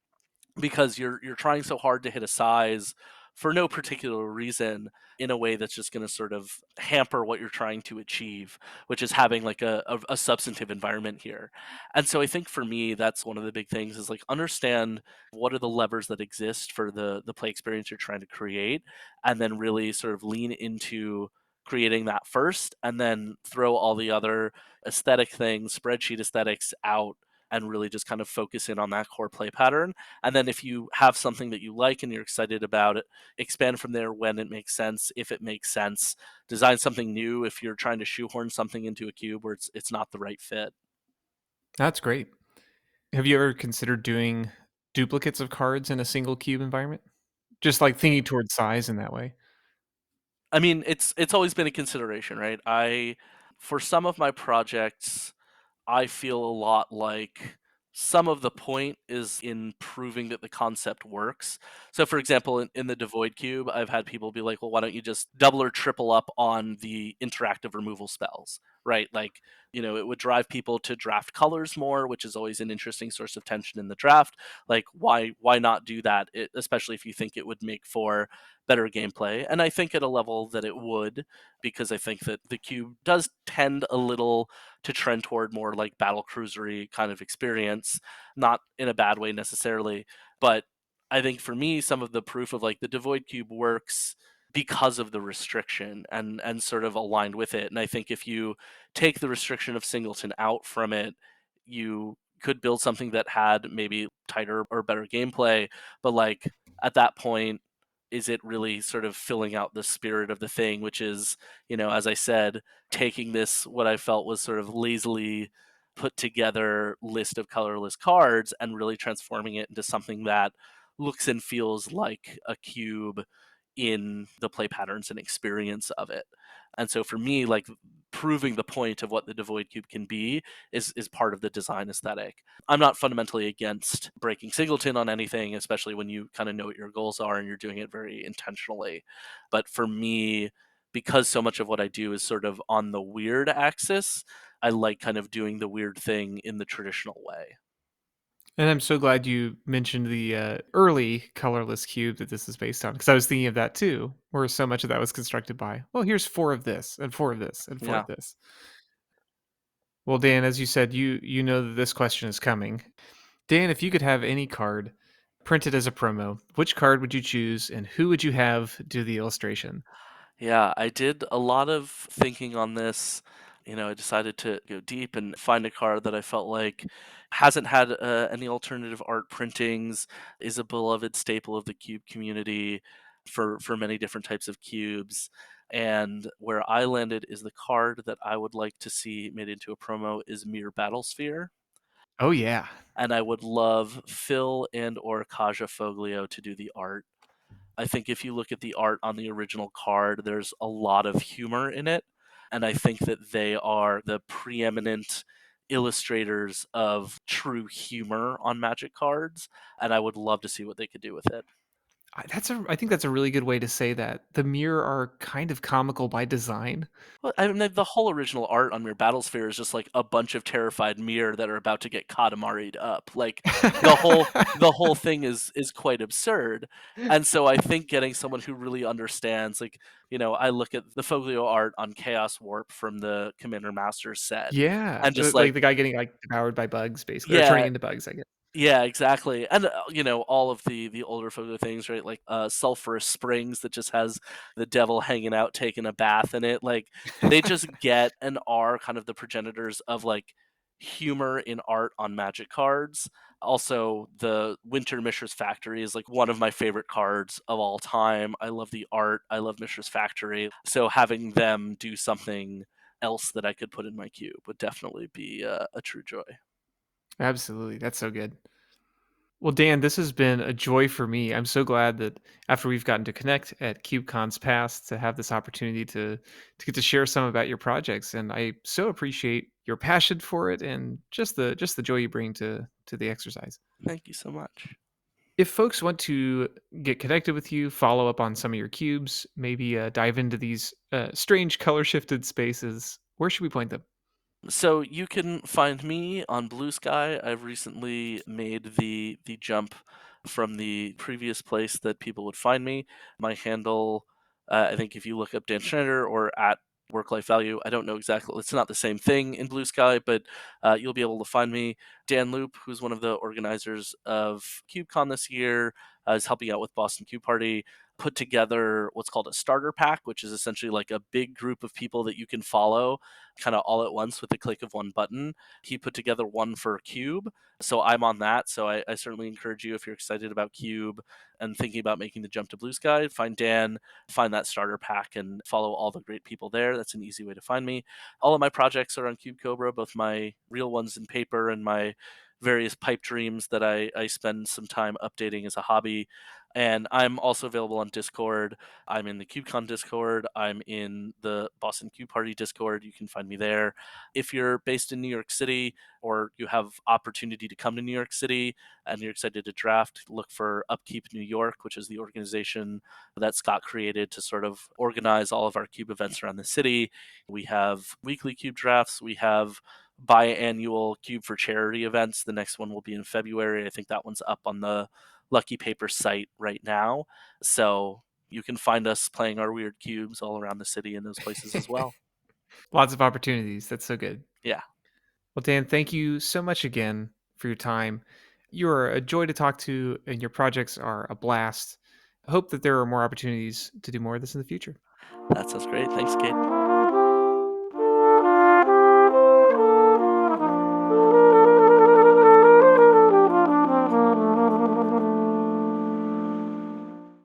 because you're trying so hard to hit a size for no particular reason in a way that's just going to sort of hamper what you're trying to achieve, which is having like a substantive environment here. And so I think for me, that's one of the big things is like understand what are the levers that exist for the play experience you're trying to create, and then really sort of lean into creating that first, and then throw all the other aesthetic things, spreadsheet aesthetics out, and really just kind of focus in on that core play pattern. And then if you have something that you like and you're excited about it, expand from there when it makes sense, if it makes sense. Design something new if you're trying to shoehorn something into a cube where it's not the right fit. That's great. Have you ever considered doing duplicates of cards in a single cube environment? Just like thinking towards size in that way. I mean, it's always been a consideration, right? I For some of my projects, I feel a lot like some of the point is in proving that the concept works. So, for example, in the Devoid Cube, I've had people be like, well, why don't you just double or triple up on the interactive removal spells, right? Like, it would drive people to draft colors more, which is always an interesting source of tension in the draft. Like, why not do that, especially if you think it would make for better gameplay? And I think at a level that it would, because I think that the cube does tend a little to trend toward more like battle cruisery kind of experience, not in a bad way necessarily. But I think for me, some of the proof of like the Devoid Cube works because of the restriction and sort of aligned with it. And I think if you take the restriction of Singleton out from it, you could build something that had maybe tighter or better gameplay, but like at that point, is it really sort of filling out the spirit of the thing, which is, as I said, taking this, what I felt was sort of lazily put together list of colorless cards and really transforming it into something that looks and feels like a cube in the play patterns and experience of it. And so for me, like proving the point of what the Devoid Cube can be is part of the design aesthetic. I'm not fundamentally against breaking singleton on anything, especially when you kind of know what your goals are and you're doing it very intentionally. But for me, because so much of what I do is sort of on the weird axis, I like kind of doing the weird thing in the traditional way. And I'm so glad you mentioned the early colorless cube that this is based on, because I was thinking of that too, where so much of that was constructed by, well, here's four of this, and four of this, and four Yeah. of this. Well, Dan, as you said, you know that this question is coming. Dan, if you could have any card printed as a promo, which card would you choose, and who would you have do the illustration? Yeah, I did a lot of thinking on this. I decided to go deep and find a card that I felt like hasn't had any alternative art printings, is a beloved staple of the cube community for many different types of cubes. And where I landed is the card that I would like to see made into a promo is Mere Battlesphere. Oh yeah, And I would love Phil and or Kaja Foglio to do the art. I think if you look at the art on the original card, there's a lot of humor in it. And I think that they are the preeminent illustrators of true humor on Magic cards. And I would love to see what they could do with it. I think that's a really good way to say that. The mirror are kind of comical by design. Well, I mean, the whole original art on Mir Battlesphere is just like a bunch of terrified Mir that are about to get Katamari'd up. Like the whole thing is quite absurd. And so I think getting someone who really understands, like, I look at the Foglio art on Chaos Warp from the Commander Masters set, Yeah, and just like like, the guy getting like devoured by bugs, basically, or turning yeah, into bugs. I guess. yeah, exactly. And all of the older photo things, right? Like Sulphurous Springs that just has the devil hanging out taking a bath in it. Like they just get and are kind of the progenitors of like humor in art on Magic cards. Also, the Winter Mishra's Factory is like one of my favorite cards of all time. I love the art. I love Mishra's Factory. So having them do something else that I could put in my cube would definitely be a true joy. Absolutely, that's so good. Well, Dan, this has been a joy for me. I'm so glad that after we've gotten to connect at KubeCon's past, to have this opportunity to get to share some about your projects, and I so appreciate your passion for it and just the joy you bring to the exercise. Thank you so much. If folks want to get connected with you, follow up on some of your cubes, maybe dive into these strange color shifted spaces, where should we point them? So you can find me on Blue Sky. I've recently made the jump from the previous place that people would find me. My handle, I think if you look up Dan Schneider or at Work Life Value, I don't know exactly, it's not the same thing in Blue Sky, but you'll be able to find me. Dan Loop, who's one of the organizers of KubeCon this year, is helping out with Boston Cube Party. Put together what's called a starter pack, which is essentially like a big group of people that you can follow kind of all at once with the click of one button. He put together one for Cube, so I'm on that. So I certainly encourage you, if you're excited about Cube and thinking about making the jump to Blue Sky, find Dan, find that starter pack, and follow all the great people there. That's an easy way to find me. All of my projects are on Cube Cobra, both my real ones in paper and my various pipe dreams that I spend some time updating as a hobby. And I'm also available on Discord. I'm in the KubeCon Discord. I'm in the Boston Cube Party Discord. You can find me there. If you're based in New York City, or you have opportunity to come to New York City and you're excited to draft, look for Upkeep New York, which is the organization that Scott created to sort of organize all of our cube events around the city. We have weekly cube drafts. We have biannual Cube for Charity events. The next one will be in February. I think that one's up on the Lucky Paper site right now. So you can find us playing our weird cubes all around the city in those places as well. Lots of opportunities. That's so good. Yeah, Well, Dan, thank you so much again for your time. You are a joy to talk to, and your projects are a blast. I hope that there are more opportunities to do more of this in the future. that sounds great. Thanks, Kate.